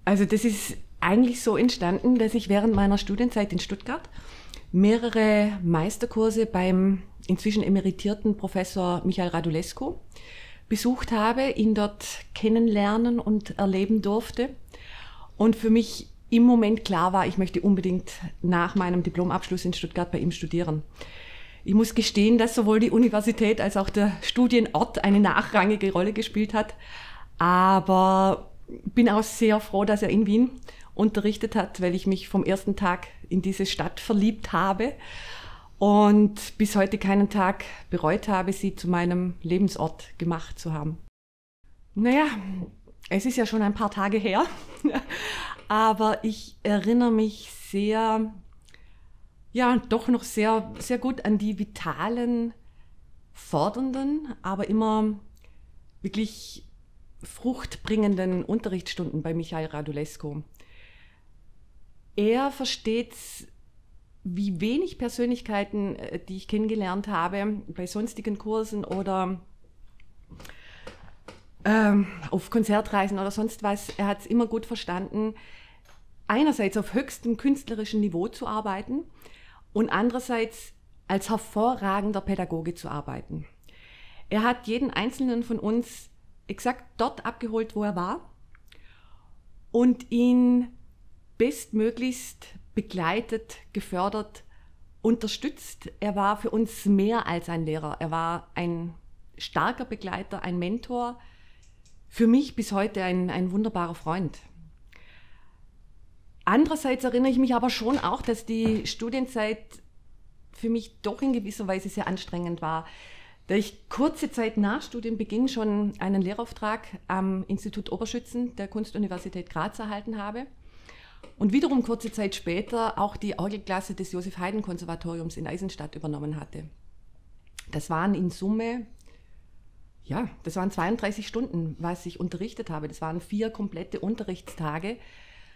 Also das ist eigentlich so entstanden, dass ich während meiner Studienzeit in Stuttgart mehrere Meisterkurse beim inzwischen emeritierten Professor Michael Radulescu besucht habe, ihn dort kennenlernen und erleben durfte. Und für mich im Moment klar war, ich möchte unbedingt nach meinem Diplomabschluss in Stuttgart bei ihm studieren. Ich muss gestehen, dass sowohl die Universität als auch der Studienort eine nachrangige Rolle gespielt hat. Aber bin auch sehr froh, dass er in Wien unterrichtet hat, weil ich mich vom ersten Tag in diese Stadt verliebt habe und bis heute keinen Tag bereut habe, sie zu meinem Lebensort gemacht zu haben. Naja, es ist ja schon ein paar Tage her, aber ich erinnere mich sehr, ja, doch noch sehr, sehr gut an die vitalen, fordernden, aber immer wirklich fruchtbringenden Unterrichtsstunden bei Michael Radulescu. Er versteht, wie wenig Persönlichkeiten, die ich kennengelernt habe, bei sonstigen Kursen oder auf Konzertreisen oder sonst was, er hat es immer gut verstanden, einerseits auf höchstem künstlerischen Niveau zu arbeiten und andererseits als hervorragender Pädagoge zu arbeiten. Er hat jeden Einzelnen von uns exakt dort abgeholt, wo er war und ihn bestmöglichst begleitet, gefördert, unterstützt. Er war für uns mehr als ein Lehrer. Er war ein starker Begleiter, ein Mentor. Für mich bis heute ein wunderbarer Freund. Andererseits erinnere ich mich aber schon auch, dass die Studienzeit für mich doch in gewisser Weise sehr anstrengend war. Da ich kurze Zeit nach Studienbeginn schon einen Lehrauftrag am Institut Oberschützen der Kunstuniversität Graz erhalten habe und wiederum kurze Zeit später auch die Orgelklasse des Josef-Haydn-Konservatoriums in Eisenstadt übernommen hatte. Das waren in Summe, ja, das waren 32 Stunden, was ich unterrichtet habe. Das waren 4 komplette Unterrichtstage.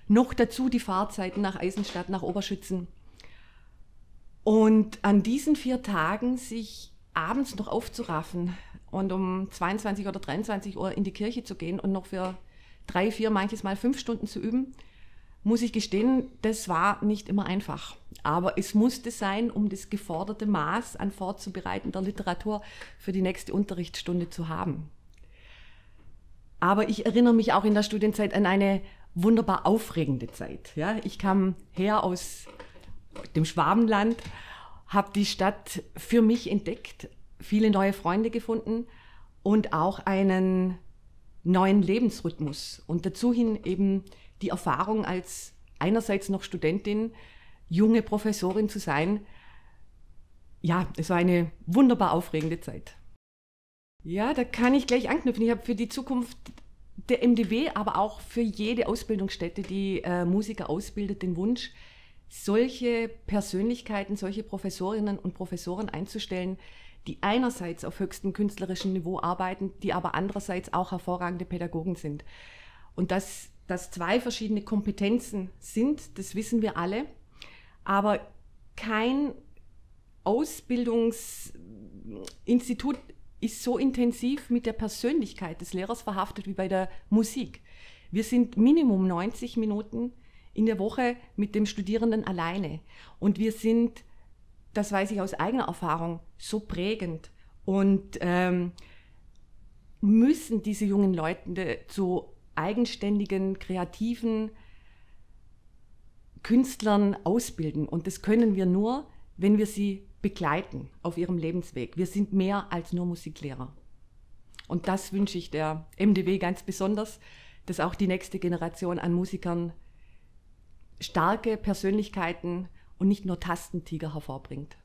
Noch dazu die Fahrzeiten nach Eisenstadt, nach Oberschützen. Und an diesen 4 Tagen sich abends noch aufzuraffen und um 22 oder 23 Uhr in die Kirche zu gehen und noch für 3, 4, manches Mal 5 Stunden zu üben, muss ich gestehen, das war nicht immer einfach. Aber es musste sein, um das geforderte Maß an vorzubereitender Literatur für die nächste Unterrichtsstunde zu haben. Aber ich erinnere mich auch in der Studienzeit an eine wunderbar aufregende Zeit. Ja, ich kam her aus dem Schwabenland, habe die Stadt für mich entdeckt, viele neue Freunde gefunden und auch einen neuen Lebensrhythmus. Und dazu hin eben die Erfahrung als einerseits noch Studentin, junge Professorin zu sein. Ja, es war eine wunderbar aufregende Zeit. Ja, da kann ich gleich anknüpfen. Ich habe für die Zukunft der MDW, aber auch für jede Ausbildungsstätte, die Musiker ausbildet, den Wunsch, solche Persönlichkeiten, solche Professorinnen und Professoren einzustellen, die einerseits auf höchstem künstlerischen Niveau arbeiten, die aber andererseits auch hervorragende Pädagogen sind. Und dass das 2 verschiedene Kompetenzen sind, das wissen wir alle, aber kein Ausbildungsinstitut ist so intensiv mit der Persönlichkeit des Lehrers verhaftet wie bei der Musik. Wir sind Minimum 90 Minuten in der Woche mit dem Studierenden alleine. Und wir sind, das weiß ich aus eigener Erfahrung, so prägend und müssen diese jungen Leute zu eigenständigen, kreativen Künstlern ausbilden. Und das können wir nur, wenn wir sie begleiten auf ihrem Lebensweg. Wir sind mehr als nur Musiklehrer. Und das wünsche ich der MDW ganz besonders, dass auch die nächste Generation an Musikern starke Persönlichkeiten und nicht nur Tastentiger hervorbringt.